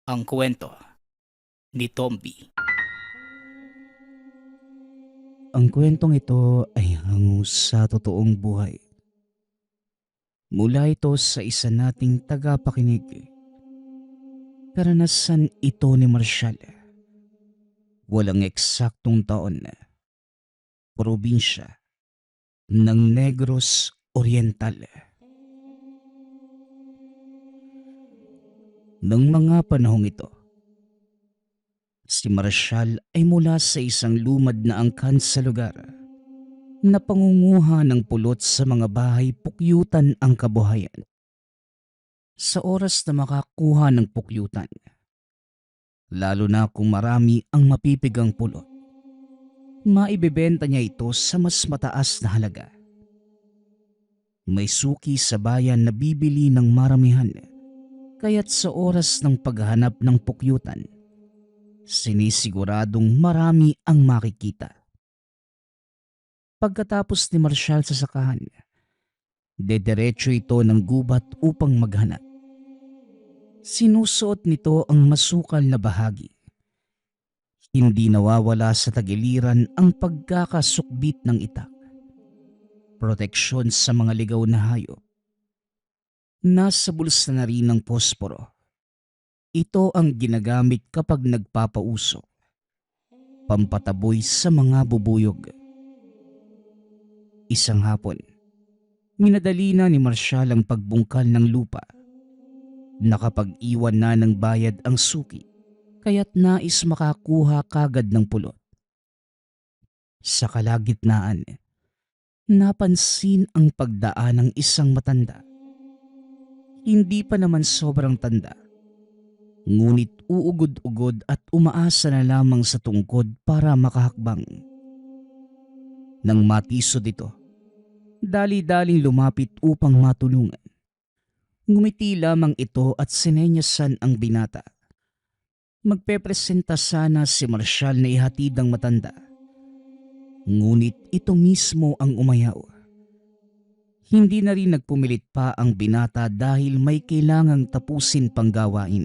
Ang kwento ni Tomby. Ang kwentong ito ay hango sa totoong buhay. Mula ito sa isa nating tagapakinig. Karanasan ito ni Marshall. Walang eksaktong taon. Probinsya ng Negros Oriental. Nang mga panahong ito, si Marshall ay mula sa isang lumad na angkan sa lugar na pangunguha ng pulot sa mga bahay pukyutan ang kabuhayan. Sa oras na makakuha ng pukyutan, lalo na kung marami ang mapipigang pulot, maibebenta niya ito sa mas mataas na halaga. May suki sa bayan na bibili ng maramihan, kaya't sa oras ng paghahanap ng pukyutan, sinisiguradong marami ang makikita. Pagkatapos ni Marshall sa sakahan, dediretso ito ng gubat upang maghanap. Sinusuot nito ang masukal na bahagi. Hindi nawawala sa tagiliran ang pagkakasukbit ng itak. Proteksyon sa mga ligaw na hayop. Nasa bulsa na rin ng posporo. Ito ang ginagamit kapag nagpapausok. Pampataboy sa mga bubuyog. Isang hapon, minadali na ni Marshall ang pagbungkal ng lupa. Nakapag-iwan na ng bayad ang suki, kaya't nais makakuha kagad ng pulot. Sa kalagitnaan, napansin ang pagdaan ng isang matanda. Hindi pa naman sobrang tanda, ngunit uugod-ugod at umaasa na lamang sa tungkod para makahakbang. Nang matisod ito, dali-daling lumapit upang matulungan. Ngumiti lamang ito at sinenyasan ang binata. Magpepresenta sana si Marshall na ihatid ang matanda. Ngunit ito mismo ang umayaw. Hindi na rin nagpumilit pa ang binata dahil may kailangang tapusin pang gawain.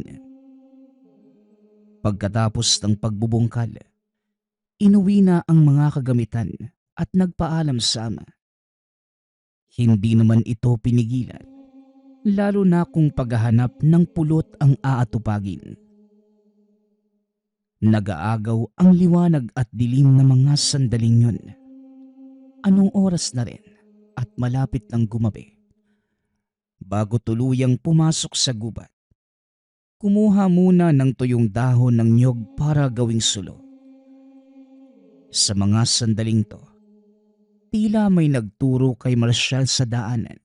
Pagkatapos ng pagbubungkal, inuwi na ang mga kagamitan at nagpaalam sa ama. Hindi naman ito pinigilan, lalo na kung paghahanap ng pulot ang aatupagin. Nag-aagaw ang liwanag at dilim ng mga sandaling yun. Anong oras na rin at malapit ng gumabi. Bago tuluyang pumasok sa gubat, kumuha muna ng tuyong dahon ng niyog para gawing sulo. Sa mga sandaling to, tila may nagturo kay Marshall sa daanan.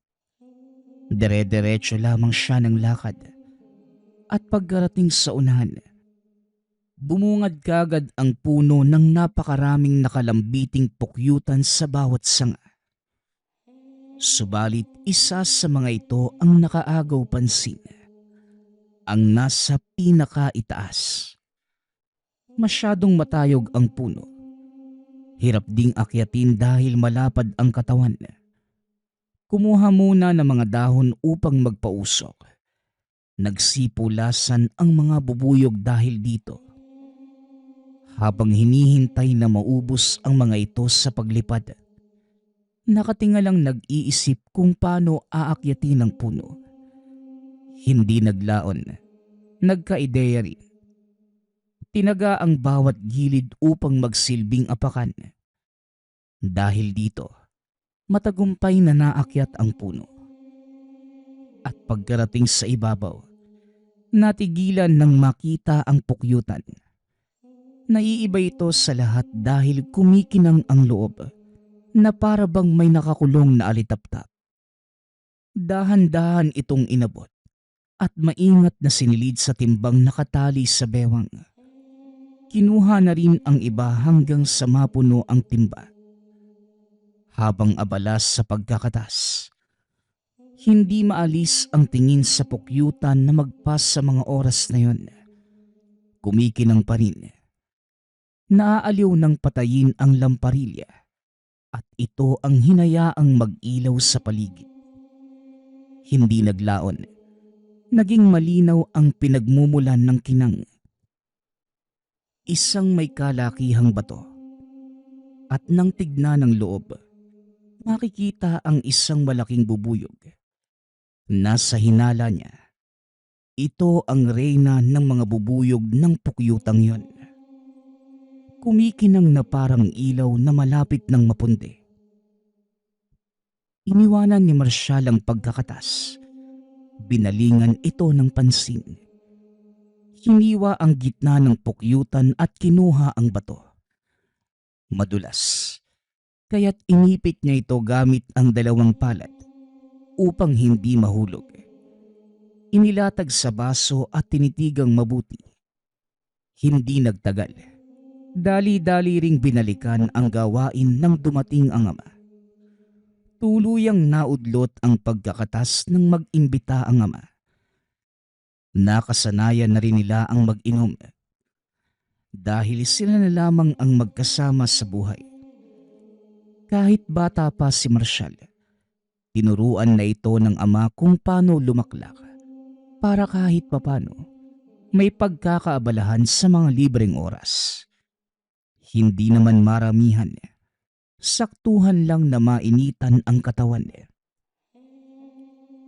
Dire-diretso lamang siya ng lakad at pagkarating sa unahan, bumungad kagad ang puno ng napakaraming nakalambiting pukyutan sa bawat sanga. Subalit isa sa mga ito ang nakaagaw pansin, ang nasa pinakaitaas. Masyadong matayog ang puno. Hirap ding akyatin dahil malapad ang katawan. Kumuha muna ng mga dahon upang magpausok. Nagsipulasan ang mga bubuyog dahil dito. Habang hinihintay na maubos ang mga ito sa paglipad, nakatingalang nag-iisip kung paano aakyatin ang puno. Hindi naglaon, nagka-ideya rin. Tinaga ang bawat gilid upang magsilbing apakan. Dahil dito, matagumpay na naakyat ang puno. At pagkarating sa ibabaw, natigilan nang makita ang pukyutan. Naiiba ito sa lahat dahil kumikinang ang loob na para bang may nakakulong na alitaptap. Dahan-dahan itong inabot at maingat na sinilid sa timbang nakatali sa bewang. Kinuha na rin ang iba hanggang sa mapuno ang timba. Habang abala sa pagkakatas, hindi maalis ang tingin sa pukyutan na magpas sa mga oras na yon. Kumikinang pa rin. Naaaliw ng patayin ang lamparilla at ito ang hinayaang mag-ilaw sa paligid. Hindi naglaon, naging malinaw ang pinagmumulan ng kinang. Isang may kalakihang bato. At nang tignan ng loob, makikita ang isang malaking bubuyog. Nasa hinala niya, ito ang reyna ng mga bubuyog ng pukyutang yon. Kumikinang na parang ilaw na malapit ng mapundi. Iniwanan ni Marshall ang pagkakatas. Binalingan ito ng pansin. Hiniwa ang gitna ng pukyutan at kinuha ang bato. Madulas, kaya't inipit niya ito gamit ang dalawang palad upang hindi mahulog. Inilatag sa baso at tinitigang mabuti. Hindi nagtagal. Dali-dali ring binalikan ang gawain nang dumating ang ama. Tuluyang naudlot ang pagkakatas ng mag-imbita ang ama. Nakasanayan na rin nila ang mag-inom dahil sila na lamang ang magkasama sa buhay. Kahit bata pa si Marshall, tinuruan na ito ng ama kung paano lumaklak para kahit papano may pagkakaabalahan sa mga libreng oras. Hindi naman maramihan, saktuhan lang na mainitan ang katawan.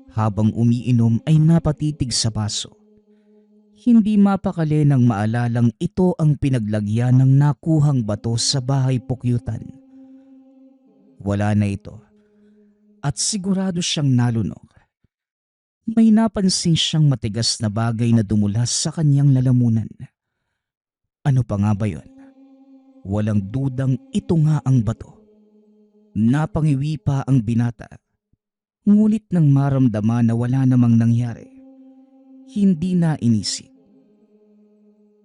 Habang umiinom ay napatitig sa baso. Hindi mapakali nang maalalang ito ang pinaglagyan ng nakuhang bato sa bahay pukyutan. Wala na ito at sigurado siyang nalunok. May napansin siyang matigas na bagay na dumulas sa kanyang lalamunan. Ano pa nga ba yun? Walang dudang ito nga ang bato. Napangiwi pa ang binata. Ngunit nang maramdaman na wala namang nangyari, hindi na inisip.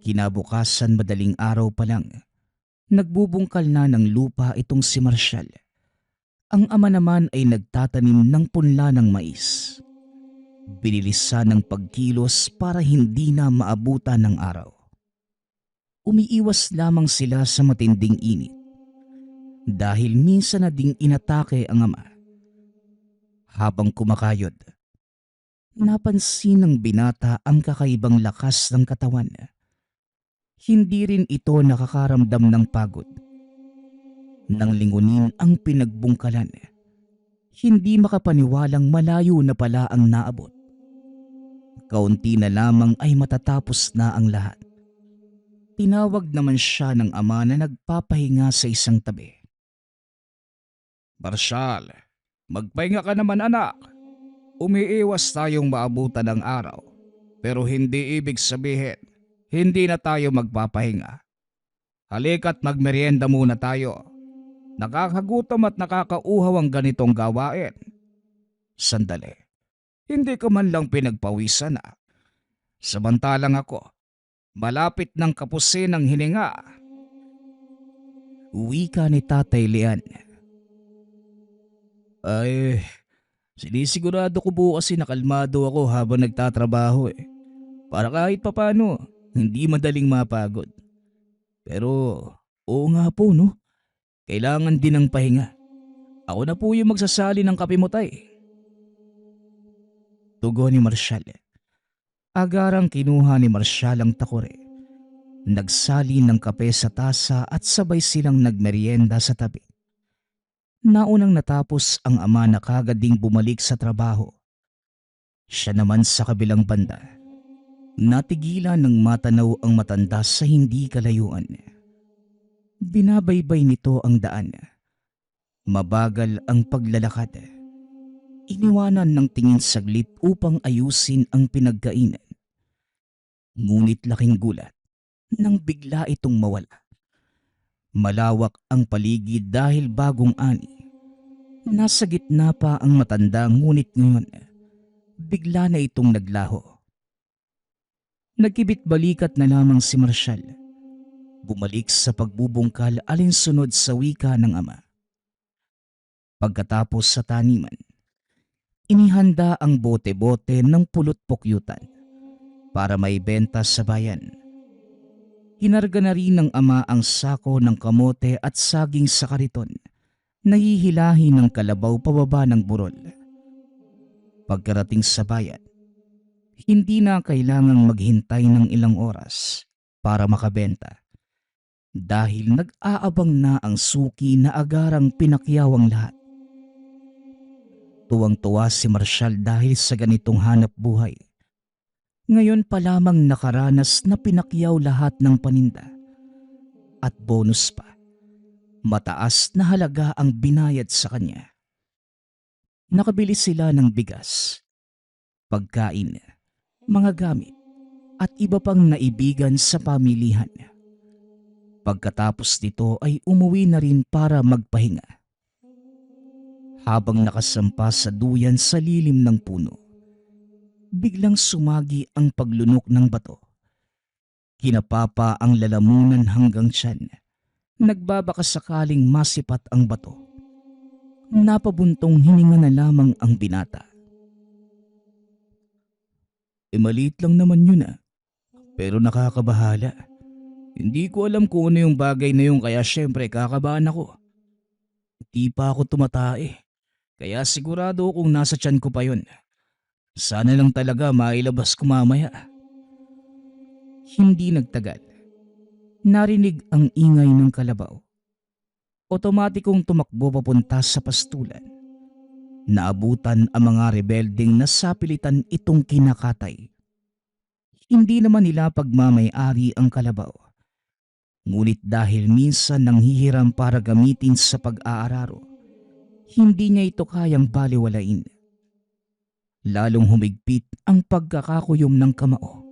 Kinabukasan madaling araw pa lang, nagbubungkal na ng lupa itong si Marshall. Ang ama naman ay nagtatanim ng punla ng mais. Binilisan ng pagkilos para hindi na maabutan ng araw. Umiiwas lamang sila sa matinding init dahil minsan na ding inatake ang ama. Habang kumakayod, napansin ng binata ang kakaibang lakas ng katawan. Hindi rin ito nakakaramdam ng pagod. Nang lingunin ang pinagbungkalan, hindi makapaniwalang malayo na pala ang naabot. Kaunti na lamang ay matatapos na ang lahat. Tinawag naman siya ng ama na nagpapahinga sa isang tabi. Marshall, magpahinga ka naman anak. Umiiwas tayong maabutan ng araw. Pero hindi ibig sabihin, hindi na tayo magpapahinga. Halika't magmerienda muna tayo. Nakakagutom at nakakauhaw ang ganitong gawain. Sandali, hindi ka man lang pinagpawisan na. Samantalang ako, malapit ng kapusin ang hininga. Wika ni Tatay Lian. Ay, sinisigurado ko bukas nakalmado ako habang nagtatrabaho para kahit papano, hindi madaling mapagod. Pero, oo nga po no, kailangan din ng pahinga. Ako na po yung magsasali ng kape mo tay. Tugon ni Marshall. Agarang kinuha ni Marshall ang takore. Nagsali ng kape sa tasa at sabay silang nagmerienda sa tabi. Naunang natapos ang ama na kagad ding bumalik sa trabaho. Siya naman sa kabilang banda. Natigilan ng matanaw ang matanda sa hindi kalayuan. Binabaybay nito ang daan. Mabagal ang paglalakad. Iniwanan ng tingin saglit upang ayusin ang pinagkainan. Ngunit laking gulat nang bigla itong mawala. Malawak ang paligid dahil bagong ani. Nasa gitna pa ang matanda ngunit ngayon, bigla na itong naglaho. Nagkibit balikat na lamang si Marshall. Bumalik sa pagbubungkal alinsunod sa wika ng ama. Pagkatapos sa taniman, inihanda ang bote-bote ng pulot pukyutan para maibenta sa bayan. Hinarga na rin ng ama ang sako ng kamote at saging sa kariton, nahihilahin ng kalabaw pababa ng burol. Pagkarating sa bayan, Hindi na kailangang maghintay ng ilang oras para makabenta dahil nag-aabang na ang suki na agarang pinakyaw ang lahat. Tuwang-tuwa si Marshall dahil sa ganitong hanap buhay. Ngayon pa lamang nakaranas na pinakyaw lahat ng paninda. At bonus pa, mataas na halaga ang binayad sa kanya. Nakabili sila ng bigas, pagkain, mga gamit, at iba pang naibigan sa pamilihan. Pagkatapos nito ay umuwi na rin para magpahinga. Habang nakasampa sa duyan sa lilim ng puno, biglang sumagi ang paglunok ng bato. Kinapapa ang lalamunan hanggang tiyan. Nagbabaka sakaling masipat ang bato. Napabuntong hininga na lamang ang binata. Maliit lang naman yun pero nakakabahala. Hindi ko alam kung ano yung bagay na yun kaya syempre kakabahan ako. Di pa ako tumatae. Kaya sigurado kung nasa tiyan ko pa yun. Sana lang talaga mailabas ko mamaya. Hindi nagtagal. Narinig ang ingay ng kalabaw. Otomatikong tumakbo papunta sa pastulan. Naabutan ang mga rebeldeng nasapilitan itong kinakatay. Hindi naman nila pagmamay-ari ang kalabaw. Ngunit dahil minsan nanghihiram para gamitin sa pag-aararo, hindi niya ito kayang baliwalain. Lalong humigpit ang pagkakakuyom ng kamao.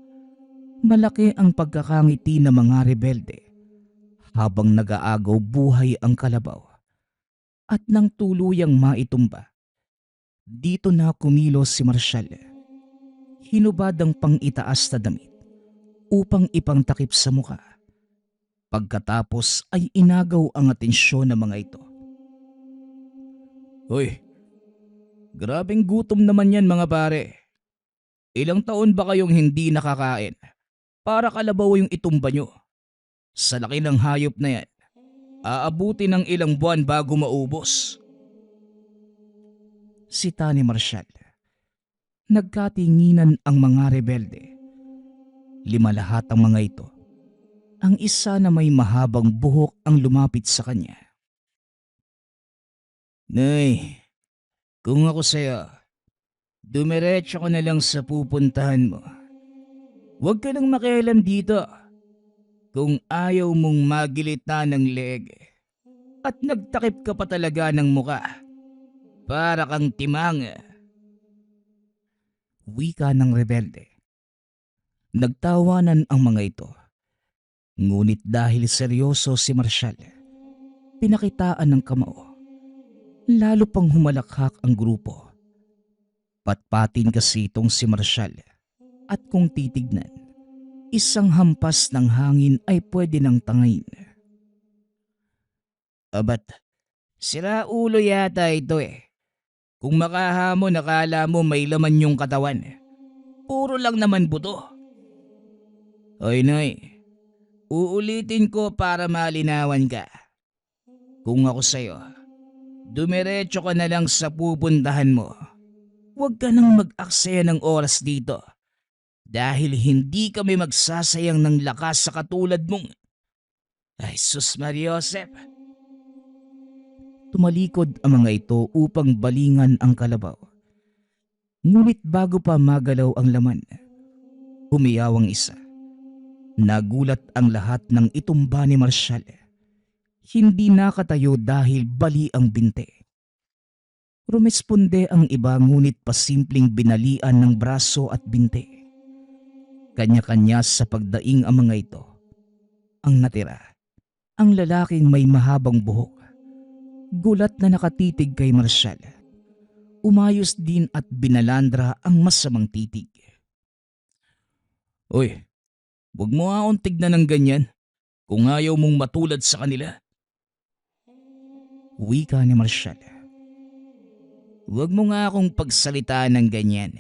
Malaki ang pagkakangiti ng mga rebelde habang nag-aagaw buhay ang kalabaw. At nang tuluyang maitumba, dito na kumilos si Marshall. Hinubad ang pang-itaas na damit upang ipangtakip sa muka. Pagkatapos ay inagaw ang atensyon ng mga ito. Hoy, grabeng gutom naman yan mga pare. Ilang taon ba kayong hindi nakakain? Para kalabaw yung itumba nyo. Sa laki ng hayop na yan, aabuti ng ilang buwan bago maubos. Sita ni Marshall. Nagkatinginan ang mga rebelde. 5 lahat ang mga ito. Ang isa na may mahabang buhok ang lumapit sa kanya. Nay, kung ako sa'yo, dumiretso ko na lang sa pupuntahan mo. Huwag ka nang makialam dito. Kung ayaw mong magilita ng leeg at nagtakip ka pa talaga ng muka, para kang timang. Wika ng rebelde. Nagtawanan ang mga ito. Ngunit dahil seryoso si Marshall, pinakitaan ng kamao. Lalo pang humalakhak ang grupo. Patpatin kasi itong si Marshall. At kung titignan, isang hampas ng hangin ay pwede nang tangayin. Abat, sira ulo yata ito Kung makahamon akala mo may laman yung katawan. Puro lang naman buto. Oy Noy, uulitin ko para malinawan ka. Kung ako sa'yo, dumiretso ka na lang sa pupuntahan mo. Huwag ka nang mag-aksaya ng oras dito. Dahil hindi kami magsasayang ng lakas sa katulad mong... Ay sus Mariosep. Tumalikod ang mga ito upang balingan ang kalabaw. Ngunit bago pa magalaw ang laman, humiyaw ang isa. Nagulat ang lahat ng itumba ni Marshall. Hindi nakatayo dahil bali ang binte. Rumesponde ang iba ngunit pasimpleng binalian ng braso at binte. Kanya-kanya sa pagdaing ang mga ito. Ang natira, ang lalaking may mahabang buhok. Gulat na nakatitig kay Marshall. Umayos din at binalandra ang masamang titig. Uy, huwag mo akong tignan ng ganyan kung ayaw mong matulad sa kanila. Wika ni Marshall. Huwag mo nga akong pagsalitaan ng ganyan.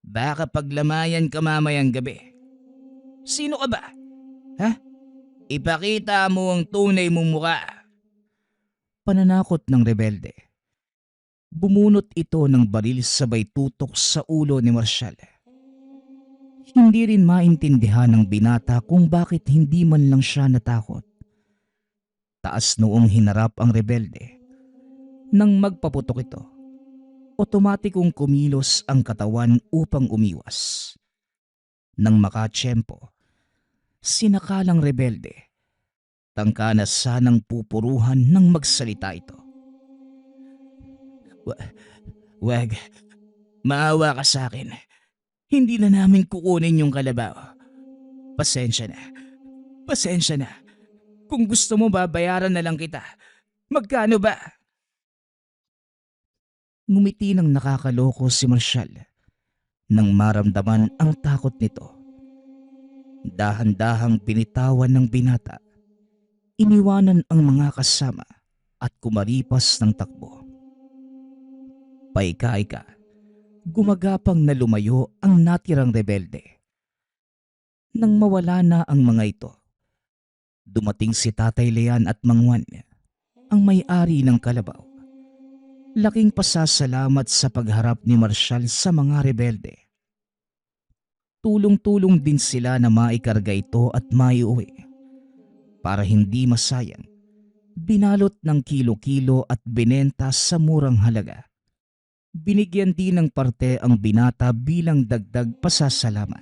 Baka paglamayan ka mamayang gabi. Sino ka ba? Ha? Ipakita mo ang tunay mong mukha. Pananakot ng rebelde. Bumunot ito ng baril sabay tutok sa ulo ni Marshall. Hindi rin maintindihan ng binata kung bakit hindi man lang siya natakot. Taas noong hinarap ang rebelde. Nang magpaputok ito, otomatikong kumilos ang katawan upang umiwas. Nang makatsyempo, sinakalang rebelde. Tangka na sanang pupuruhan nang magsalita ito. Wag, maawa ka sa akin. Hindi na namin kukunin yung kalabaw. Pasensya na. Pasensya na. Kung gusto mo babayaran na lang kita. Magkano ba? Ngumiti ng nakakaloko si Marshall nang maramdaman ang takot nito. Dahan-dahang binitawan ng binata. Iniwanan ang mga kasama at kumaripas ng takbo. Paika-ika, gumagapang na lumayo ang natirang rebelde. Nang mawala na ang mga ito, dumating si Tatay Leon at Mang Juan, ang may-ari ng kalabaw. Laking pasasalamat sa pagharap ni Marshall sa mga rebelde. Tulong-tulong din sila na maikarga ito at maiuwi. Para hindi masayang, binalot ng kilo-kilo at binenta sa murang halaga. Binigyan din ng parte ang binata bilang dagdag pasasalamat.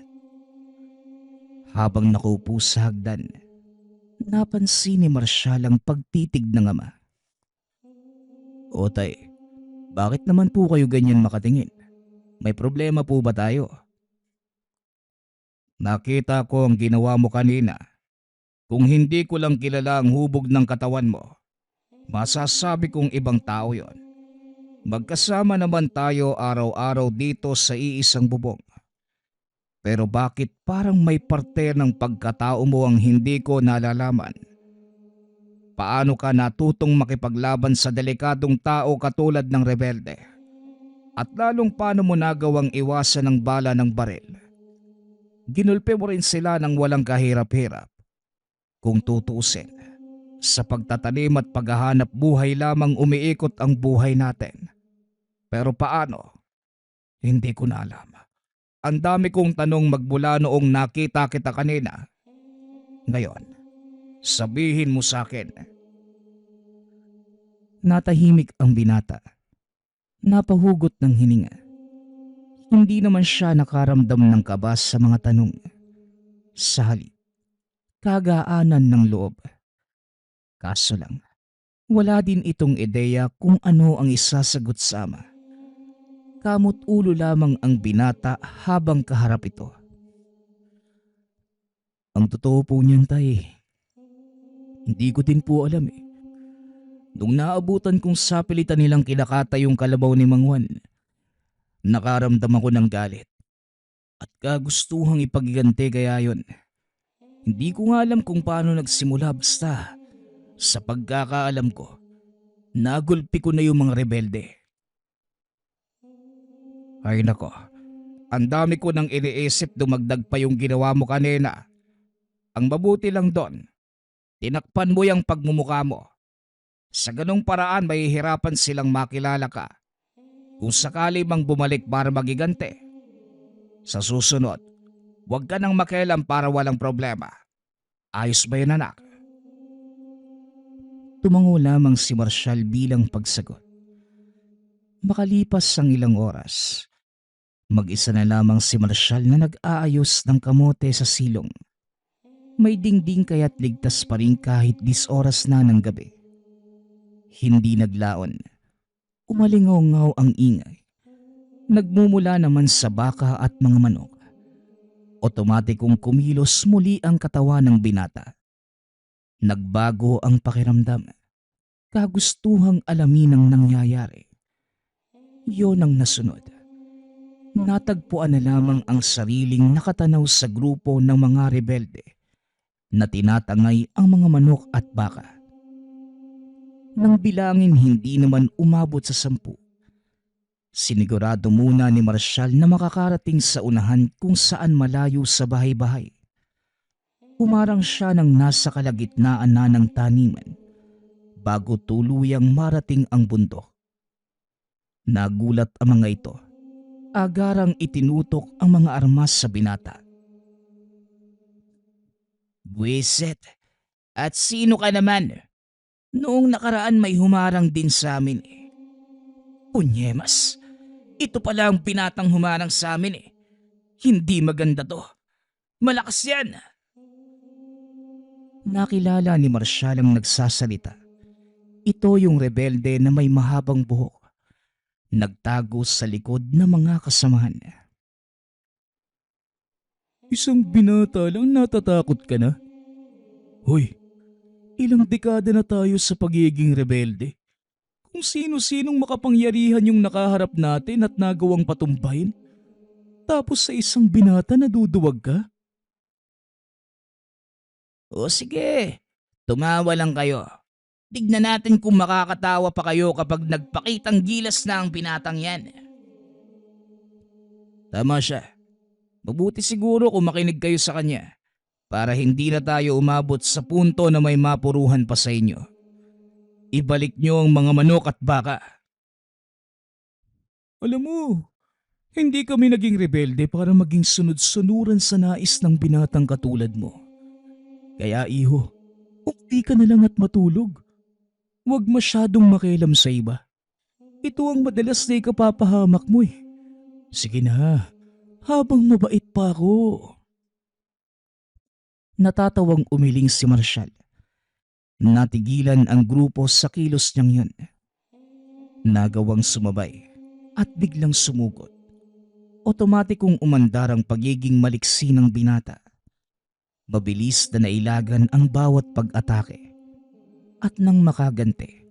Habang nakaupo sa hagdan, napansin ni Marshall ang pagtitig ng ama. O tay, bakit naman po kayo ganyan makatingin? May problema po ba tayo? Nakita ko ang ginawa mo kanina. Kung hindi ko lang kilala ang hubog ng katawan mo, masasabi kong ibang tao yon. Magkasama naman tayo araw-araw dito sa iisang bubong. Pero bakit parang may parte ng pagkatao mo ang hindi ko nalalaman? Paano ka natutong makipaglaban sa delikadong tao katulad ng rebelde? At lalong paano mo nagawang iwasan ang bala ng baril? Ginulpe mo rin sila ng walang kahirap-hirap. Kung tutuusin, sa pagtatanim at paghahanap buhay lamang umiikot ang buhay natin. Pero paano? Hindi ko na alam. Ang dami kong tanong magmula noong nakita kita kanina. Ngayon, sabihin mo sa akin. Natahimik ang binata. Napahugot ng hininga. Hindi naman siya nakaramdam ng kaba sa mga tanong. Sa halip, kagaanan ng loob. Kaso lang, wala din itong ideya kung ano ang isasagot sa ama. Kamot ulo lamang ang binata habang kaharap ito. Ang totoo po niyan, tay, hindi ko din po alam eh. Nung naabutan kong sapilitan nilang kinakata yung kalabaw ni Mang Juan, nakaramdam ako ng galit at kagustuhang ipagiganti kaya yon. Hindi ko nga alam kung paano nagsimula basta sa pagkakaalam ko, nagulpi ko na yung mga rebelde. Ay nako, ang dami ko nang iniisip dumagdag pa yung ginawa mo kanina. Ang mabuti lang doon, tinakpan mo yung pagmumukha mo. Sa ganong paraan mahihirapan silang makilala ka. Kung sakali mang bumalik para magigante. Sa susunod, huwag ka nang makialam para walang problema. Ayos ba yun, anak? Tumango lamang si Marshall bilang pagsagot. Makalipas ang ilang oras, mag-isa na lamang si Marshall na nag-aayos ng kamote sa silong. May dingding kaya't ligtas pa rin kahit 10 oras na ng gabi. Hindi naglaon. Umalingaw-ngaw ang ingay. Nagmumula naman sa baka at mga manok. Otomatikong kumilos muli ang katawan ng binata. Nagbago ang pakiramdam. Kagustuhang alamin ang nangyayari. Yon ang nasunod. Natagpuan na lamang ang sariling nakatanaw sa grupo ng mga rebelde na tinatangay ang mga manok at baka. Nang bilangin hindi naman umabot sa 10. Sinigurado muna ni Marshall na makakarating sa unahan kung saan malayo sa bahay-bahay. Humarang siya ng nasa kalagitnaan na ng taniman bago tuluyang marating ang bundok. Nagulat ang mga ito. Agarang itinutok ang mga armas sa binata. Buwiset. At sino ka naman? Noong nakaraan may humarang din sa amin eh. Punyemas, ito pala ang binatang humarang sa amin eh. Hindi maganda to. Malakas yan. Nakilala ni Marshall ang nagsasalita. Ito yung rebelde na may mahabang buhok. Nagtago sa likod ng mga kasamahan. Isang binata lang, natatakot ka na? Hoy, ilang dekada na tayo sa pagiging rebelde. Kung sino-sinong makapangyarihan yung nakaharap natin at nagawang patumbahin. Tapos sa isang binata naduduwag ka? O sige, tumawa lang kayo. Tignan natin kung makakatawa pa kayo kapag nagpakitang gilas na ang binatang yan. Tama siya. Mabuti siguro kung makinig kayo sa kanya para hindi na tayo umabot sa punto na may mapuruhan pa sa inyo. Ibalik niyo ang mga manok at baka. Alam mo, hindi kami naging rebelde para maging sunod-sunuran sa nais ng binatang katulad mo. Kaya iho, ukti ka na lang at matulog. Huwag masyadong makialam sa iba. Ito ang madalas na ikapapahamak mo eh. Sige na, habang mabait pa ako. Natatawang umiling si Marshall. Natigilan ang grupo sa kilos niyang yun. Nagawang sumabay at biglang sumugot. Otomatikong umandar ang pagiging maliksi ng binata. Mabilis na nailagan ang bawat pag-atake. At nang makagante,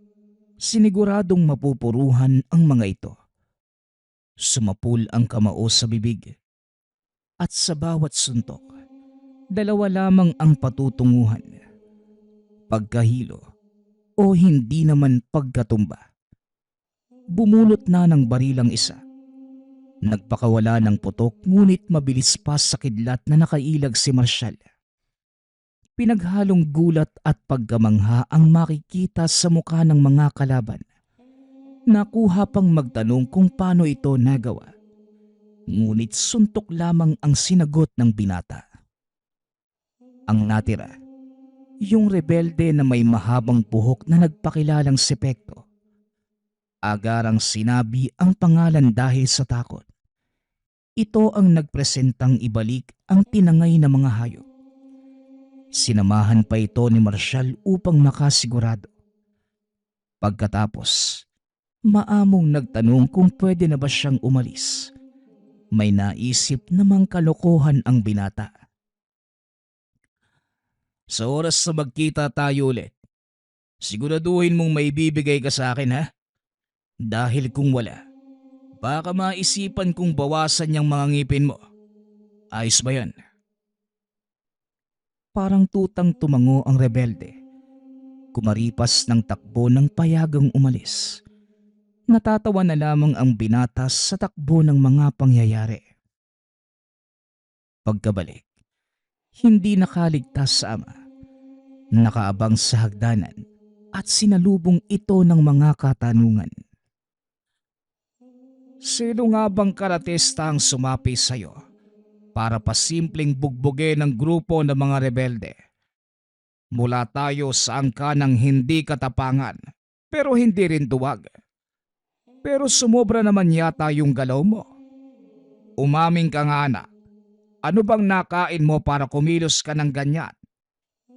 siniguradong mapupuruhan ang mga ito. Sumapul ang kamao sa bibig. At sa bawat suntok, dalawa lamang ang patutunguhan. Pagkahilo o hindi naman pagkatumba. Bumulot na ng barilang isa. Nagpakawala ng putok ngunit mabilis pa sa kidlat na nakailag si Marshall. Pinaghalong gulat at pagkamangha ang makikita sa mukha ng mga kalaban. Nakuha pang magtanong kung paano ito nagawa. Ngunit suntok lamang ang sinagot ng binata. Ang natira, yung rebelde na may mahabang buhok na nagpakilalang si Pekto. Agarang sinabi ang pangalan dahil sa takot. Ito ang nagpresentang ibalik ang tinangay na mga hayop. Sinamahan pa ito ni Marshall upang makasigurado. Pagkatapos, maamong nagtanong kung pwede na ba siyang umalis. May naisip namang kalokohan ang binata. Sa oras na magkita tayo ulit, siguraduhin mong may bibigay ka sa akin ha? Dahil kung wala, baka maisipan kong bawasan yung mga ngipin mo. Ayos ba yan? Parang tutang tumango ang rebelde. Kumaripas ng takbo ng payagang umalis. Natatawa na lamang ang binata sa takbo ng mga pangyayari. Pagkabalik, hindi nakaligtas sa ama. Nakaabang sa hagdanan at sinalubong ito ng mga katanungan. Sino nga bang karatista ang sumapi sa'yo para pasimpleng bugbugin ng grupo ng mga rebelde? Mula tayo sa angka ng hindi katapangan pero hindi rin duwag. Pero sumobra naman yata yung galaw mo. Umaming ka nga anak. Ano bang nakain mo para kumilos ka ng ganyan?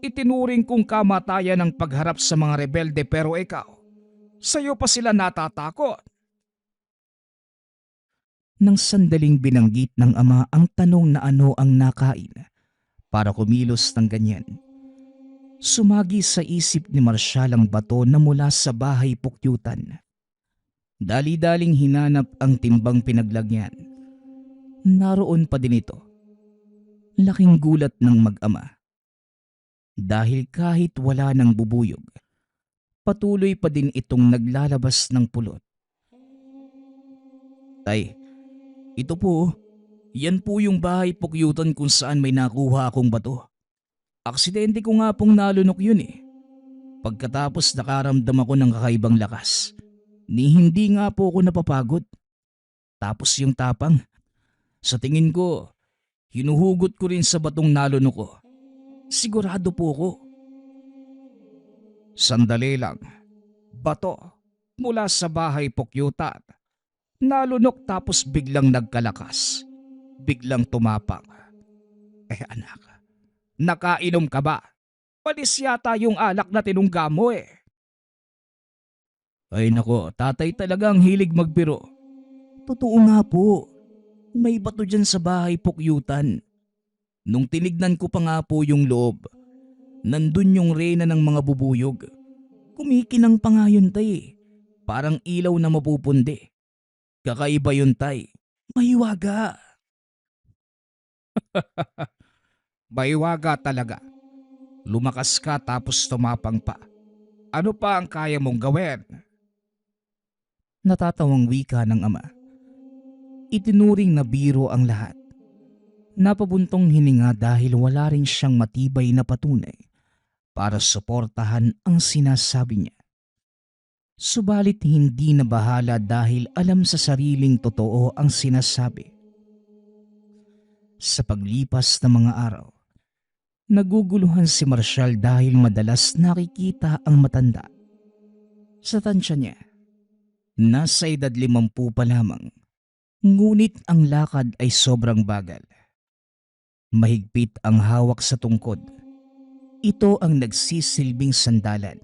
Itinuring kong kamatayan ang pagharap sa mga rebelde pero ikaw, sa'yo pa sila natatakot. Nang sandaling binanggit ng ama ang tanong na ano ang nakain para kumilos ng ganyan, sumagi sa isip ni Marshall ang bato na mula sa bahay pukyutan. Dali-daling hinanap ang timbang pinaglagyan. Naroon pa din ito. Laking gulat ng mag-ama. Dahil kahit wala ng bubuyog, patuloy pa din itong naglalabas ng pulot. Tay, ito po, yan po yung bahay pukyutan kung saan may nakuha akong bato. Aksidente ko nga pong nalunok yun eh. Pagkatapos nakaramdam ako ng kakaibang lakas. Ni hindi nga po ako napapagod. Tapos yung tapang, sa tingin ko, hinuhugot ko rin sa batong nalunok ko. Sigurado po ko. Sandali lang. Bato mula sa bahay pukyutan. Nalunok tapos biglang nagkalakas. Biglang tumapang. Anak, nakainom ka ba? Palis yata yung alak na tinungga mo eh. Ay nako, tatay talaga ang hilig magbiro. Totoo nga po. May bato dyan sa bahay pukyutan. Nung tinignan ko pa nga po yung loob, nandun yung reyna ng mga bubuyog. Kumikinang pa nga yun tay. Parang ilaw na mapupundi. Kakaiba yun tay. Mahiwaga. Baywaga talaga. Lumakas ka tapos tumapang pa. Ano pa ang kaya mong gawin? Natatawang wika ng ama. Itinuring na biro ang lahat. Napabuntong hininga dahil wala rin siyang matibay na patunay para suportahan ang sinasabi niya. Subalit hindi na bahala dahil alam sa sariling totoo ang sinasabi. Sa paglipas ng mga araw, naguguluhan si Marshall dahil madalas nakikita ang matanda. Sa tansya niya, nasa edad 50 pa lamang, ngunit ang lakad ay sobrang bagal. Mahigpit ang hawak sa tungkod. Ito ang nagsisilbing sandalan.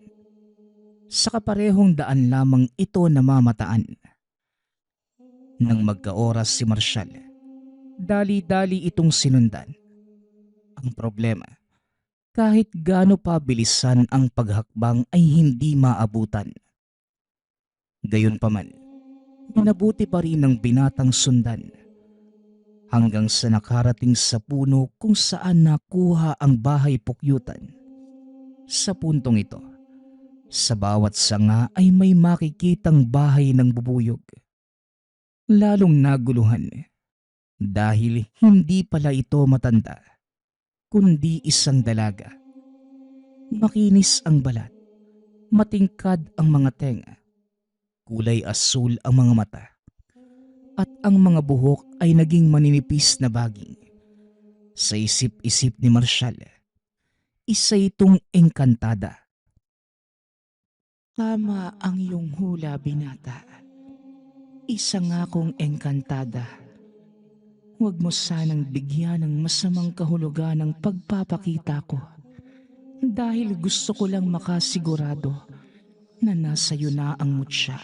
Sa kaparehong daan lamang ito namamataan. Nang magkaoras si Marshall, dali-dali itong sinundan. Ang problema, kahit gaano pa bilisan ang paghakbang ay hindi maabutan. Gayunpaman, nabuti pa rin ng binatang sundan hanggang sa nakarating sa puno kung saan nakuha ang bahay pukyutan. Sa puntong ito, sa bawat sanga ay may makikitang bahay ng bubuyog. Lalong naguluhan dahil hindi pala ito matanda, kundi isang dalaga. Makinis ang balat, matingkad ang mga tenga, kulay asul ang mga mata, at ang mga buhok ay naging maninipis na baging. Sa isip-isip ni Marshall, isa itong engkantada. Tama ang iyong hula, binata. Isa nga kong engkantada. Huwag mo sanang bigyan ng masamang kahulugan ng pagpapakita ko dahil gusto ko lang makasigurado na nasa iyo na ang mutya.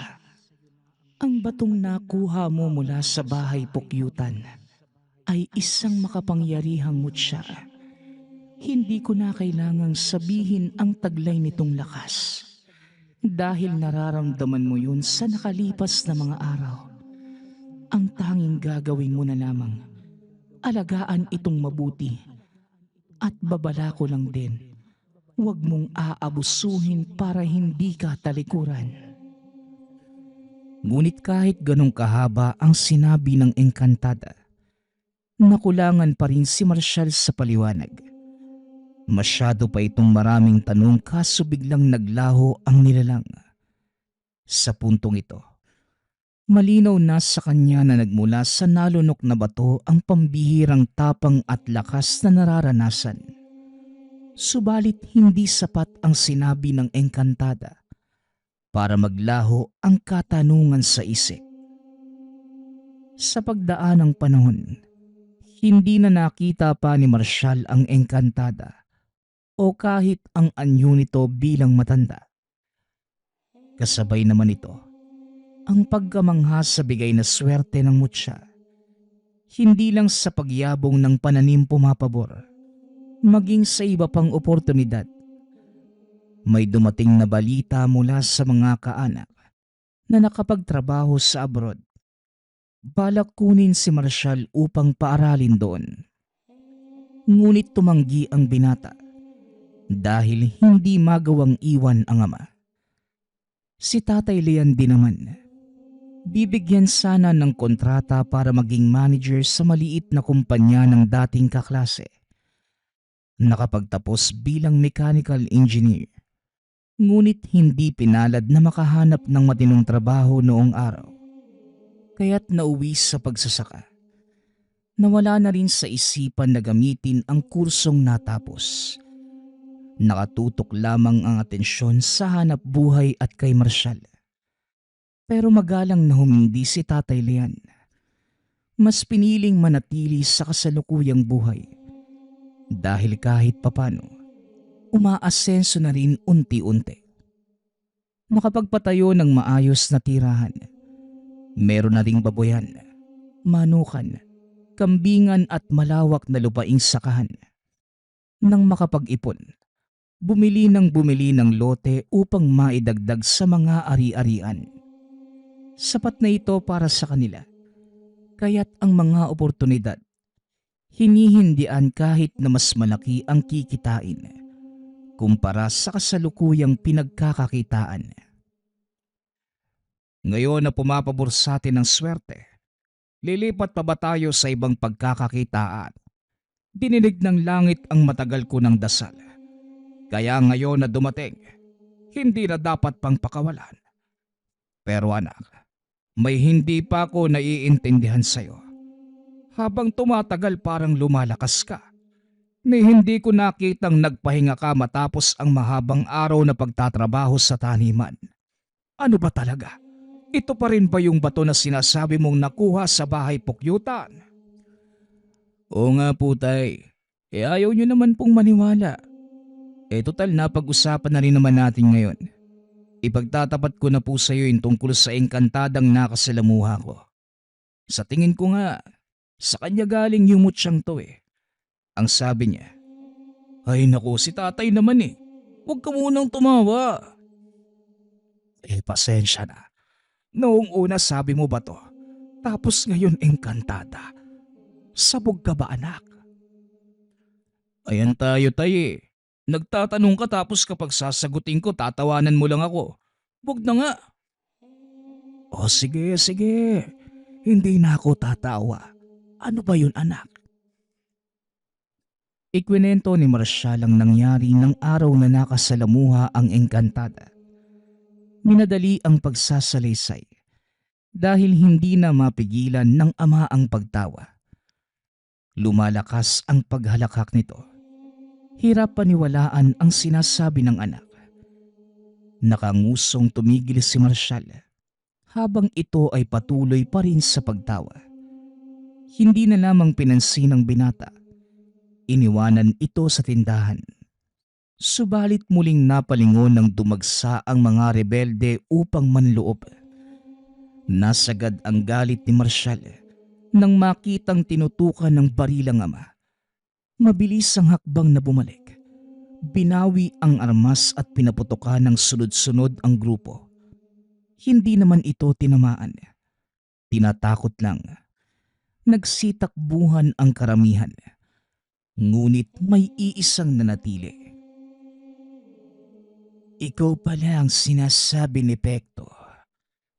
Ang batong nakuha mo mula sa bahay pukyutan ay isang makapangyarihang mutya. Hindi ko na kailangang sabihin ang taglay nitong lakas dahil nararamdaman mo yun sa nakalipas na mga araw. Ang tanging gagawin mo na lamang, alagaan itong mabuti at babala ko lang din, huwag mong aabusuhin para hindi ka talikuran. Ngunit kahit ganong kahaba ang sinabi ng engkantada, nakulangan pa rin si Marshall sa paliwanag. Masyado pa itong maraming tanong kaso biglang naglaho ang nilalang. Sa puntong ito, malinaw na sa kanya na nagmula sa nalunok na bato ang pambihirang tapang at lakas na nararanasan. Subalit hindi sapat ang sinabi ng engkantada para maglaho ang katanungan sa isip. Sa pagdaan ng panahon, hindi na nakita pa ni Marshall ang engkantada o kahit ang anyo nito bilang matanda. Kasabay naman ito ang pagkamangha sa bigay na swerte ng mutya. Hindi lang sa pagyabong ng pananim pumapabor, maging sa iba pang oportunidad. May dumating na balita mula sa mga kaanak na nakapagtrabaho sa abroad. Balak kunin si Marshall upang paaralin doon. Ngunit tumanggi ang binata dahil hindi magawang iwan ang ama. Si Tatay Leon din naman, bibigyan sana ng kontrata para maging manager sa maliit na kumpanya ng dating kaklase. Nakapagtapos bilang mechanical engineer, ngunit hindi pinalad na makahanap ng matinong trabaho noong araw. Kaya't nauwi sa pagsasaka. Nawala na rin sa isipan na gamitin ang kursong natapos Nakatutok lamang ang atensyon sa hanap buhay at kay Marshall. Pero magalang na humindi si Tatay Leon. Mas piniling manatili sa kasalukuyang buhay dahil kahit papano, umaasenso na rin unti-unti. Nakapagpatayo ng maayos na tirahan. Meron na ring baboyan, manukan, kambingan at malawak na lupaing sakahan. Nang makapag-ipon, bumili ng lote upang maidagdag sa mga ari-arian. Sapat na ito para sa kanila, kaya't ang mga oportunidad, hinihindian kahit na mas malaki ang kikitain kumpara sa kasalukuyang pinagkakakitaan. Ngayon na pumapabor sa atin ang swerte, lilipat pa ba tayo sa ibang pagkakakitaan? Dininig ng langit ang matagal ko ng dasal. Kaya ngayon na dumating, hindi na dapat pang pakawalan. Pero anak, may hindi pa ako naiintindihan sa'yo. Habang tumatagal parang lumalakas ka, ni hindi ko nakitang nagpahinga ka matapos ang mahabang araw na pagtatrabaho sa taniman. Ano ba talaga? Ito pa rin ba yung bato na sinasabi mong nakuha sa bahay pukyutan? Oo nga po tay, ayaw nyo naman pong maniwala. Total na pag-usapan na rin naman natin ngayon. Ipagtatapat ko na po sa iyo yung tungkol sa engkantadang nakasalamuha ko. Sa tingin ko nga, sa kanya galing yung mutsyang to eh. Ang sabi niya, ay naku si tatay naman eh, huwag ka munang tumawa. Pasensya na. Noong una sabi mo ba to, tapos ngayon engkantada. Sabog ka ba anak? Ayan tayo tay eh. Nagtatanong ka tapos kapag sasagutin ko tatawanan mo lang ako. Huwag na nga. O sige, sige. Hindi na ako tatawa. Ano ba yun anak? Ikwinento ni Marshall ang nangyari ng araw na nakasalamuha ang engkantada. Minadali ang pagsasalaysay dahil hindi na mapigilan ng ama ang pagtawa. Lumalakas ang paghalakak nito. Hirap paniwalaan ang sinasabi ng anak. Nakangusong tumigil si Marshall habang ito ay patuloy pa rin sa pagtawa. Hindi na lamang pinansin ng binata. Iniwanan ito sa tindahan. Subalit muling napalingon ng dumagsa ang mga rebelde upang manloob. Nasagad ang galit ni Marshall nang makitang tinutukan ng barilang ama. Mabilis ang hakbang na bumalik. Binawi ang armas at pinaputokan ng sunod-sunod ang grupo. Hindi naman ito tinamaan. Tinatakot lang. Nagsitakbuhan ang karamihan. Ngunit may iisang nanatili. Ikaw pala ang sinasabi ni Pekto.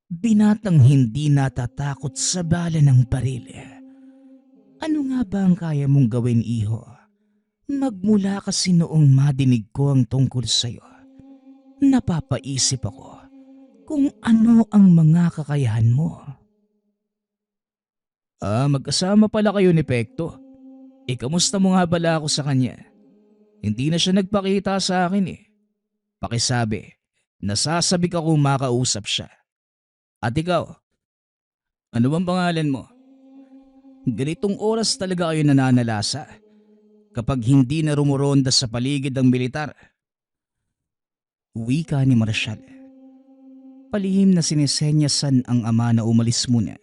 Binatang hindi natatakot sa bala ng baril. Ano nga ba ang kaya mong gawin, iho? Magmula kasi noong madinig ko ang tungkol sa'yo, napapaisip ako kung ano ang mga kakayahan mo. Magkasama pala kayo ni Pekto. Kamusta mo nga bala ako sa kanya? Hindi na siya nagpakita sa akin eh. Pakisabi, nasasabi ka kung makausap siya. At ikaw, ano bang pangalan mo? Ganitong oras talaga kayo nananalasa kapag hindi na rumuronda sa paligid ng militar. Wika ni Marshall. Palihim na sinisenyasan ang ama na umalis muna.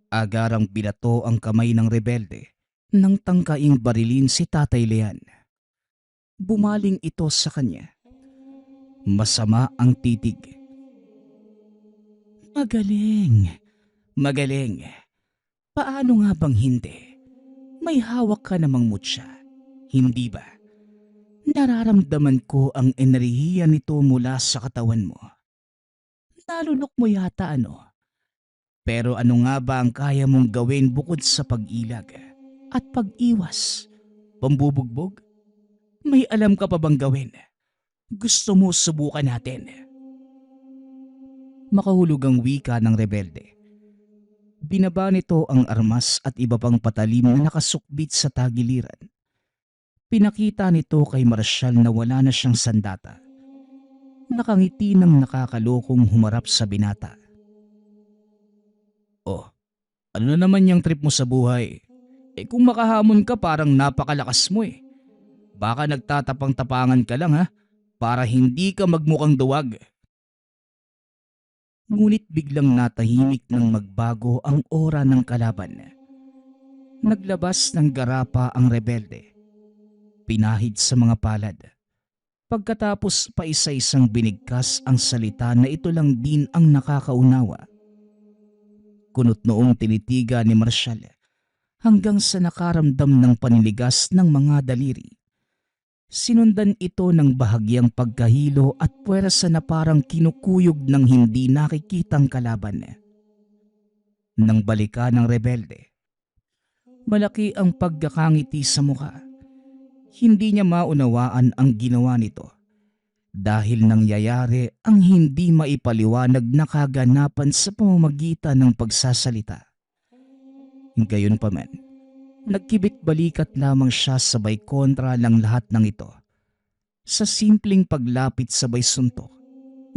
Agarang binato ang kamay ng rebelde nang tangkaing barilin si Tatay Leon. Bumaling ito sa kanya. Masama ang titig. Magaling. Magaling. Paano nga bang hindi? May hawak ka namang mutya, hindi ba? Nararamdaman ko ang enerhiya nito mula sa katawan mo. Nalunok mo yata ano? Pero ano nga ba ang kaya mong gawin bukod sa pag-ilag at pag-iwas? Pambubugbog? May alam ka pa bang gawin? Gusto mo subukan natin? Makahulog ang wika ng rebelde. Binaba nito ang armas at iba pang patalim na nakasukbit sa tagiliran. Pinakita nito kay Marshall na wala na siyang sandata. Nakangiti ng nakakalokong humarap sa binata. Oh, ano na naman yung trip mo sa buhay? Kung makahamon ka parang napakalakas mo eh. Baka nagtatapang-tapangan ka lang ha, para hindi ka magmukhang duwag. Ngunit biglang natahimik ng magbago ang aura ng kalaban. Naglabas ng garapa ang rebelde. Pinahid sa mga palad. Pagkatapos pa isa-isang binigkas ang salita na ito lang din ang nakakaunawa. Kunot noong tinitiga ni Marshall hanggang sa nakaramdam ng paniligas ng mga daliri. Sinundan ito ng bahagyang pagkahilo at puwersa na parang kinukuyog ng hindi nakikitang kalaban. Nang balikan ng rebelde, malaki ang pagkakangiti sa mukha. Hindi niya maunawaan ang ginawa nito dahil nangyayari ang hindi maipaliwanag na kaganapan sa pamamagitan ng pagsasalita. Gayunpaman, nagkibit balikat lamang siya sabay kontra ng lahat ng ito. Sa simpleng paglapit sabay suntok,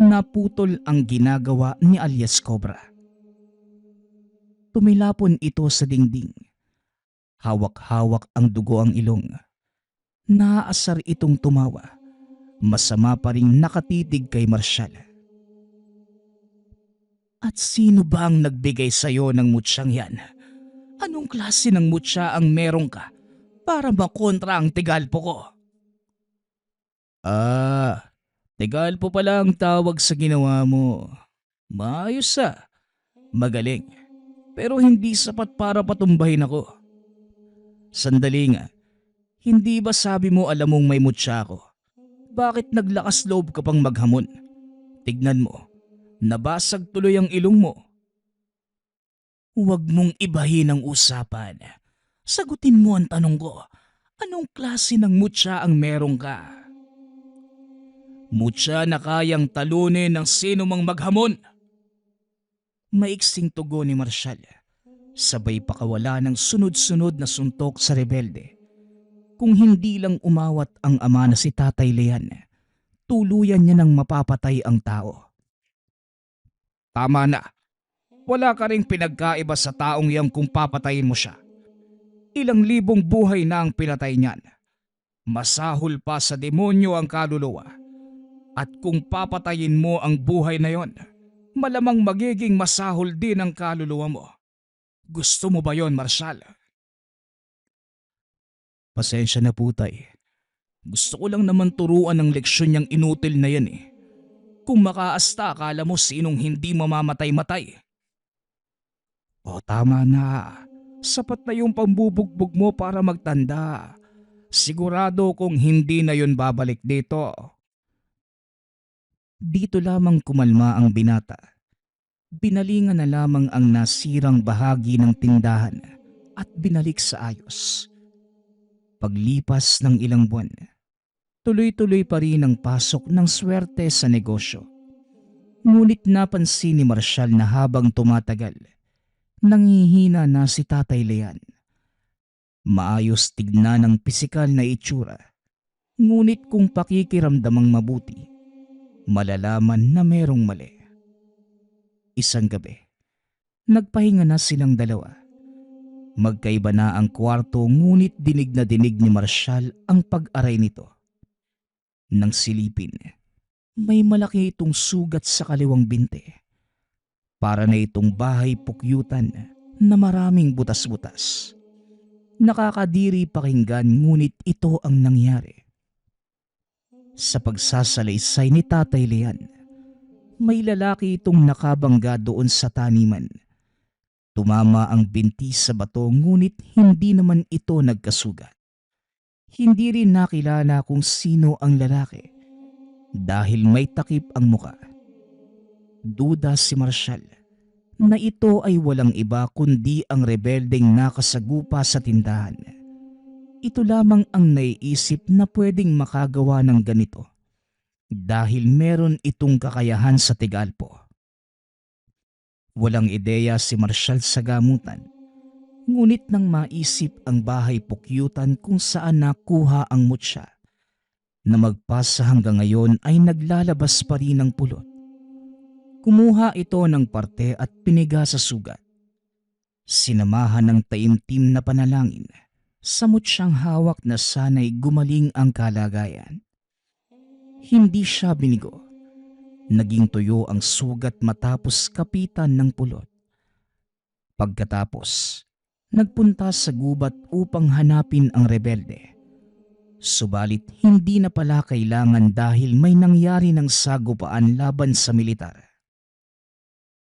naputol ang ginagawa ni alias Cobra. Tumilapon ito sa dingding. Hawak-hawak ang dugo ang ilong. Naaasar itong tumawa. Masama pa ring nakatitig kay Marshall. At sino ba ang nagbigay sa'yo ng mutsyang yan? Anong klase ng mutya ang meron ka para makontra ang Tigalpo ko? Tigalpo pala ang tawag sa ginawa mo. Maayos magaling. Pero hindi sapat para patumbahin ako. Sandali nga, hindi ba sabi mo alam mong may mutya ako? Bakit naglakas loob ka pang maghamon? Tignan mo, nabasag tuloy ang ilong mo. Huwag mong ibahin ang usapan. Sagutin mo ang tanong ko. Anong klase ng mutya ang meron ka? Mutya na kayang talunin ng sino mang maghamon. Maiksing tugon ni Marshall. Sabay pakawala ng sunod-sunod na suntok sa rebelde. Kung hindi lang umawat ang ama na si Tatay Lean, tuluyan niya nang mapapatay ang tao. Tama na. Wala ka ring pinagkaiba sa taong yang kung papatayin mo siya. Ilang libong buhay na ang pinatay niyan. Masahol pa sa demonyo ang kaluluwa. At kung papatayin mo ang buhay na yon, malamang magiging masahol din ang kaluluwa mo. Gusto mo ba yon, Marshall? Pasensya na po, Tay. Gusto ko lang naman turuan ng leksyon niyang inutil na yan eh. Kung makaasta, akala mo sinong hindi mamamatay-matay. O tama na. Sapat na yung pambubugbog mo para magtanda. Sigurado kung hindi na yun babalik dito. Dito lamang kumalma ang binata. Binalingan na lamang ang nasirang bahagi ng tindahan at binalik sa ayos. Paglipas ng ilang buwan, tuloy-tuloy pa rin ang pasok ng swerte sa negosyo. Ngunit napansin ni Marshall na habang tumatagal, nangihina na si Tatay Lean. Maayos tignan ang pisikal na itsura, ngunit kung pakikiramdamang mabuti, malalaman na merong mali. Isang gabi, nagpahinga na silang dalawa. Magkaiba na ang kwarto ngunit dinig na dinig ni Marshall ang pag-aray nito. Nang silipin, may malaki itong sugat sa kaliwang binte. Para na itong bahay pukyutan na maraming butas-butas. Nakakadiri pakinggan ngunit ito ang nangyari. Sa pagsasalaysay ni Tatay Lean, may lalaki itong nakabangga doon sa taniman. Tumama ang binti sa bato ngunit hindi naman ito nagkasugat. Hindi rin nakilala kung sino ang lalaki dahil may takip ang muka. Duda si Marshall na ito ay walang iba kundi ang rebeldeng nakasagupa sa tindahan. Ito lamang ang naiisip na pwedeng makagawa ng ganito dahil meron itong kakayahan sa Tigalpo. Walang ideya si Marshall sa gamutan, Ngunit nang maisip ang bahay pukyutan kung saan nakuha ang mutya, na magpasa hanggang ngayon ay naglalabas pa rin ng pulot. Kumuha ito ng parte at piniga sa sugat. Sinamahan ng taimtim na panalangin sa mutsyang hawak na sana'y gumaling ang kalagayan. Hindi siya binigo. Naging tuyo ang sugat matapos kapitan ng pulot. Pagkatapos, nagpunta sa gubat upang hanapin ang rebelde. Subalit hindi na pala kailangan dahil may nangyari ng sagupaan laban sa militar.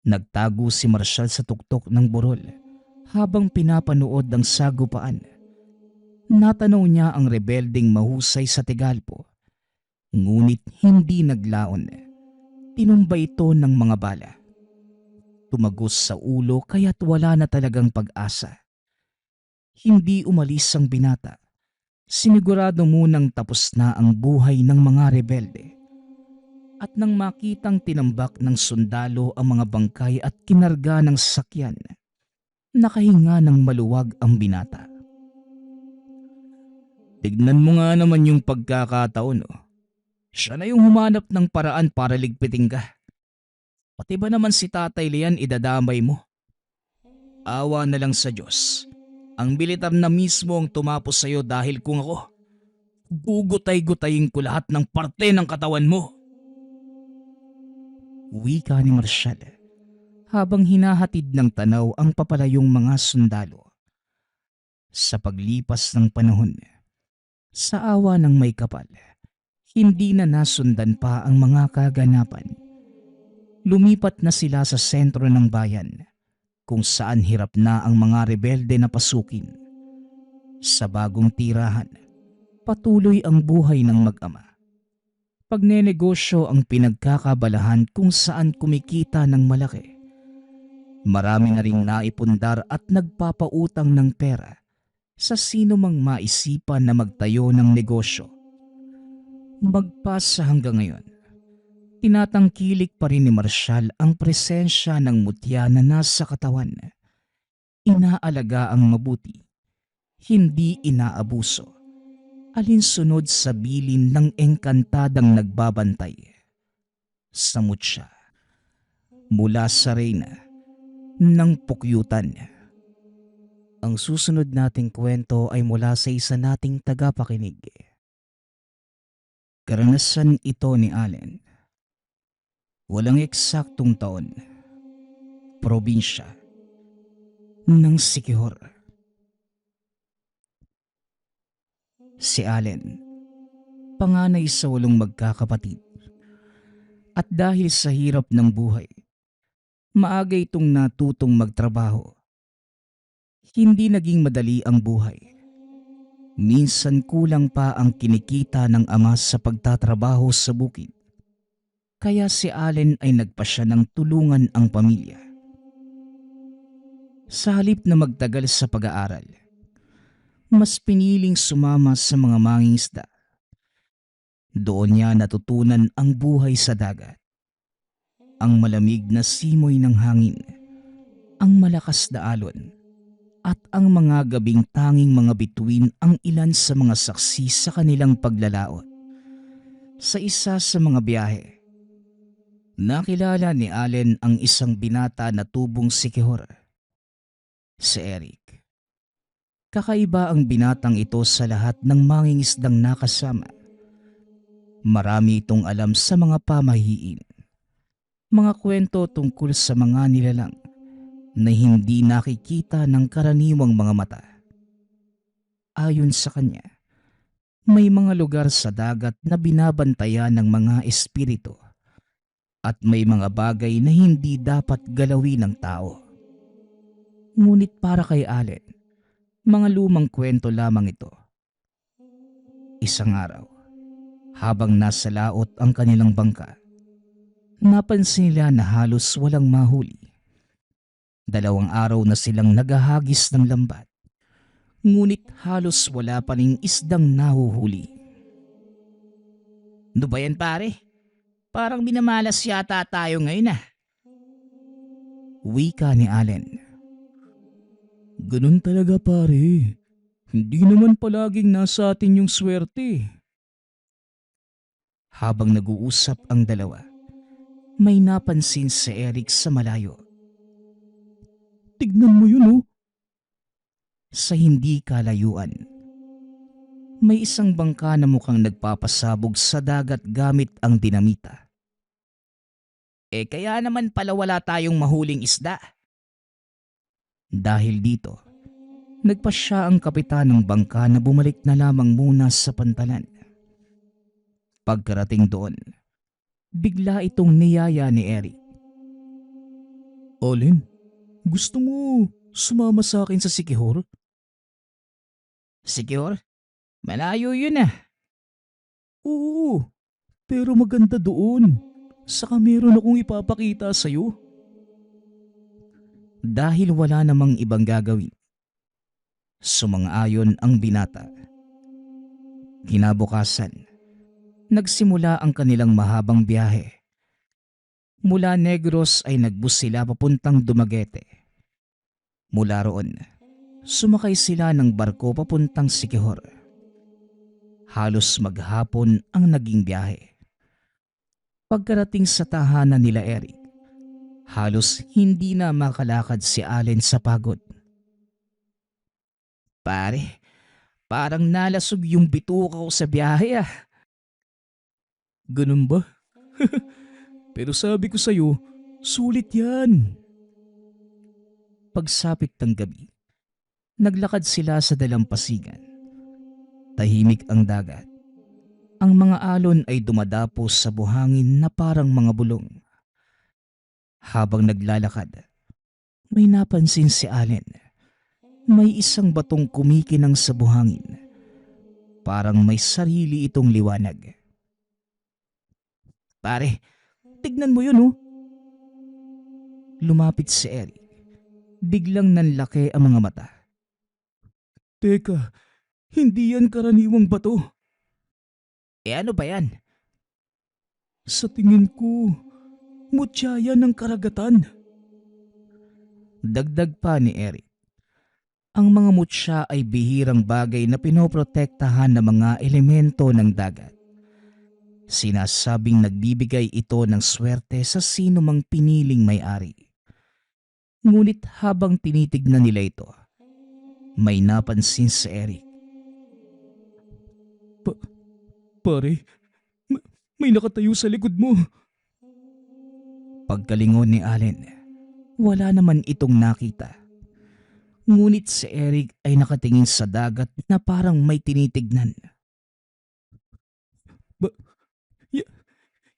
Nagtago si Marshal sa tuktok ng burol habang pinapanood ang sagupaan. Natanaw niya ang rebeldeng mahusay sa Tegalpo, ngunit hindi naglaon. Tinumba ito ng mga bala. Tumagos sa ulo kaya't wala na talagang pag-asa. Hindi umalis ang binata. Sinigurado munang tapos na ang buhay ng mga rebelde. At nang makitang tinambak ng sundalo ang mga bangkay at kinarga ng sasakyan, nakahinga ng maluwag ang binata. Tignan mo nga naman yung pagkakataon, oh. Siya na yung humanap ng paraan para ligpitin ka. Pati ba naman si Tatay Lian idadamay mo? Awa na lang sa Diyos. Ang militar na mismo ang tumapos sa'yo dahil kung ako, gugutay-gutayin ko lahat ng parte ng katawan mo. Wika ni Marshal habang hinahatid ng tanaw ang papalayong mga sundalo. Sa paglipas ng panahon, sa awa ng may kapal, hindi na nasundan pa ang mga kaganapan. Lumipat na sila sa sentro ng bayan kung saan hirap na ang mga rebelde na pasukin. Sa bagong tirahan, patuloy ang buhay ng mag-ama. Pagnenegosyo ang pinagkakabalahan kung saan kumikita ng malaki. Marami na ring naipundar at nagpapautang ng pera sa sino mang maisipan na magtayo ng negosyo. Magpasa hanggang ngayon, tinatangkilik pa rin ni Marshal ang presensya ng mutya na nasa katawan. Inaalaga ang mabuti, hindi inaabuso. Alinsunod sa bilin ng engkantadang nagbabantay. Sa mutya, mula sa reyna ng pukyutan. Ang susunod nating kwento ay mula sa isa nating tagapakinig. Karanasan ito ni Allen. Walang eksaktong taon. Probinsya ng Siquijor. Si Allen, panganay sa 8 magkakapatid. At dahil sa hirap ng buhay, maaga itong natutong magtrabaho. Hindi naging madali ang buhay. Minsan kulang pa ang kinikita ng ama sa pagtatrabaho sa bukid. Kaya si Allen ay nagpasya ng tulungan ang pamilya. Sa halip na magtagal sa pag-aaral, mas piniling sumama sa mga mangingisda. Doon niya natutunan ang buhay sa dagat. Ang malamig na simoy ng hangin, ang malakas na alon, at ang mga gabing tanging mga bituin ang ilan sa mga saksi sa kanilang paglalaot. Sa isa sa mga biyahe, nakilala ni Allen ang isang binata na tubong Siquijor, si Eric. Kakaiba ang binatang ito sa lahat ng mangingisdang nakasama. Marami itong alam sa mga pamahiin. Mga kwento tungkol sa mga nilalang na hindi nakikita ng karaniwang mga mata. Ayon sa kanya, may mga lugar sa dagat na binabantayan ng mga espiritu at may mga bagay na hindi dapat galawin ng tao. Ngunit para kay Allen, mga lumang kwento lamang ito. Isang araw, habang nasa laot ang kanilang bangka, napansin nila na halos walang mahuli. 2 araw na silang naghahagis ng lambat, ngunit halos wala pa ring isdang nahuhuli. "Ano ba yan, pare? Parang binamalas yata tayo ngayon ah." Wika ni Allen. Ganun talaga pare. Hindi naman palaging nasa atin yung swerte. Habang nag-uusap ang dalawa, may napansin si Eric sa malayo. Tignan mo yun oh. Sa hindi kalayuan, may isang bangka na mukhang nagpapasabog sa dagat gamit ang dinamita. Kaya naman pala wala tayong mahuling isda. Dahil dito, nagpasya ang kapitan ng bangka na bumalik na lamang muna sa pantalan. Pagkarating doon, bigla itong niyaya ni Eric. Olin, gusto mo sumama sa akin sa Sikihor? Sikihor? Malayo yun ah. Oo, pero maganda doon. Saka meron akong ipapakita sa'yo. Dahil wala namang ibang gagawin, sumang-ayon ang binata. Kinabukasan, nagsimula ang kanilang mahabang biyahe. Mula Negros ay nagbus sila papuntang Dumaguete. Mula roon, sumakay sila ng barko papuntang Sikihor. Halos maghapon ang naging biyahe. Pagkarating sa tahanan nila Eric, halos hindi na makalakad si Allen sa pagod. Pare, parang nalasog yung bituka ko sa biyahe ah. Ganun ba? Pero sabi ko sa'yo, sulit yan. Pagsapit ng gabi, naglakad sila sa dalampasigan. Tahimik ang dagat. Ang mga alon ay dumadapos sa buhangin na parang mga bulong. Habang naglalakad, may napansin si Allen. May isang batong kumikinang sa buhangin. Parang may sarili itong liwanag. Pare, tignan mo yun oh. Lumapit si Eric. Biglang nanlaki ang mga mata. Teka, hindi yan karaniwang bato. Ano ba yan? Sa tingin ko, mutya yan ng karagatan. Dagdag pa ni Eric. Ang mga mutya ay bihirang bagay na pinoprotektahan ng mga elemento ng dagat. Sinasabing nagbibigay ito ng swerte sa sino mang piniling may-ari. Ngunit habang tinitignan nila ito, may napansin si Eric. Pare, may nakatayo sa likod mo. Pagkalingon ni Allen, wala naman itong nakita. Ngunit si Eric ay nakatingin sa dagat na parang may tinitignan.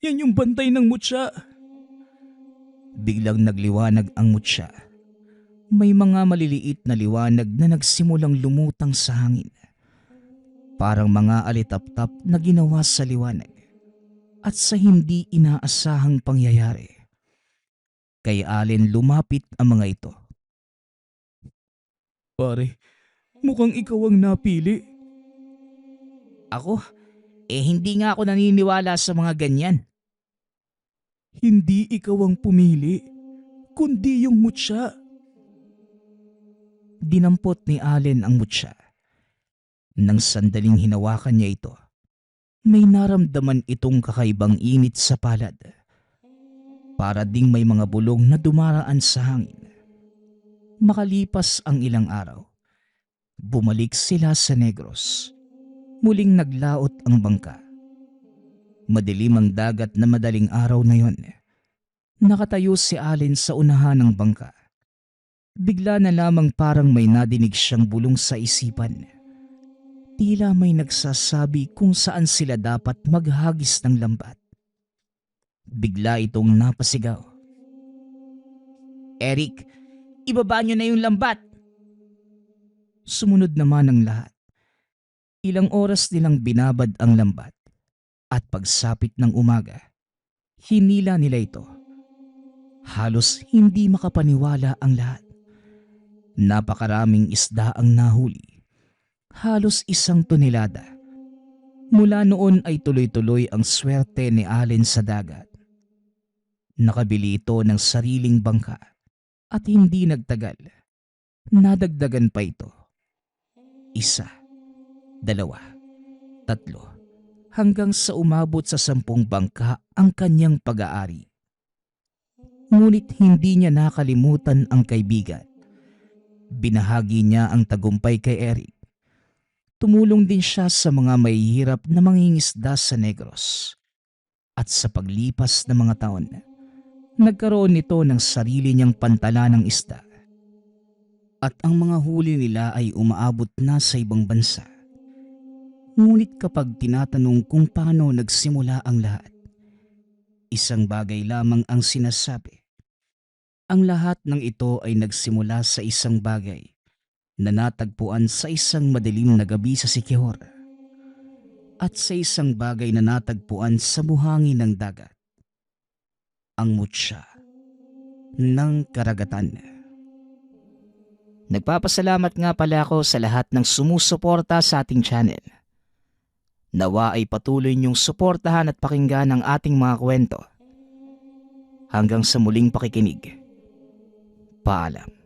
Yan yung bantay ng mutya. Biglang nagliwanag ang mutya. May mga maliliit na liwanag na nagsimulang lumutang sa hangin. Parang mga alitap-tap na ginawa sa liwanag at sa hindi inaasahang pangyayari. Kay Allen lumapit ang mga ito. Pare, mukhang ikaw ang napili. Ako? Hindi nga ako naniniwala sa mga ganyan. Hindi ikaw ang pumili, kundi yung mutya. Dinampot ni Allen ang mutya. Nang sandaling hinawakan niya ito, may naramdaman itong kakaibang init sa palad. Para ding may mga bulong na dumaraan sa hangin. Makalipas ang ilang araw, bumalik sila sa Negros. Muling naglaot ang bangka. Madilim ang dagat na madaling araw na yon. Nakatayo si Allen sa unahan ng bangka. Bigla na lamang parang may nadinig siyang bulong sa isipan. Tila may nagsasabi kung saan sila dapat maghagis ng lambat. Bigla itong napasigaw. Eric, ibaba niyo na yung lambat! Sumunod naman ang lahat. Ilang oras nilang binabad ang lambat at pagsapit ng umaga, hinila nila ito. Halos hindi makapaniwala ang lahat. Napakaraming isda ang nahuli. Halos 1 tonelada. Mula noon ay tuloy-tuloy ang swerte ni Allen sa dagat. Nakabili ito ng sariling bangka at hindi nagtagal. Nadagdagan pa ito. 1, 2, 3, hanggang sa umabot sa 10 bangka ang kanyang pag-aari. Ngunit hindi niya nakalimutan ang kaibigan. Binahagi niya ang tagumpay kay Eric. Tumulong din siya sa mga mahihirap na mangingisda sa Negros. At sa paglipas ng mga taon, nagkaroon nito ng sarili niyang pantala ng isda. At ang mga huli nila ay umaabot na sa ibang bansa. Ngunit kapag tinatanong kung paano nagsimula ang lahat, isang bagay lamang ang sinasabi. Ang lahat ng ito ay nagsimula sa isang bagay na natagpuan sa isang madilim na gabi sa Siquijor at sa isang bagay na natagpuan sa buhangin ng dagat. Ang mutya ng karagatan. Nagpapasalamat nga pala ako sa lahat ng sumusuporta sa ating channel. Nawa ay patuloy niyong suportahan at pakinggan ang ating mga kwento. Hanggang sa muling pakikinig. Paalam.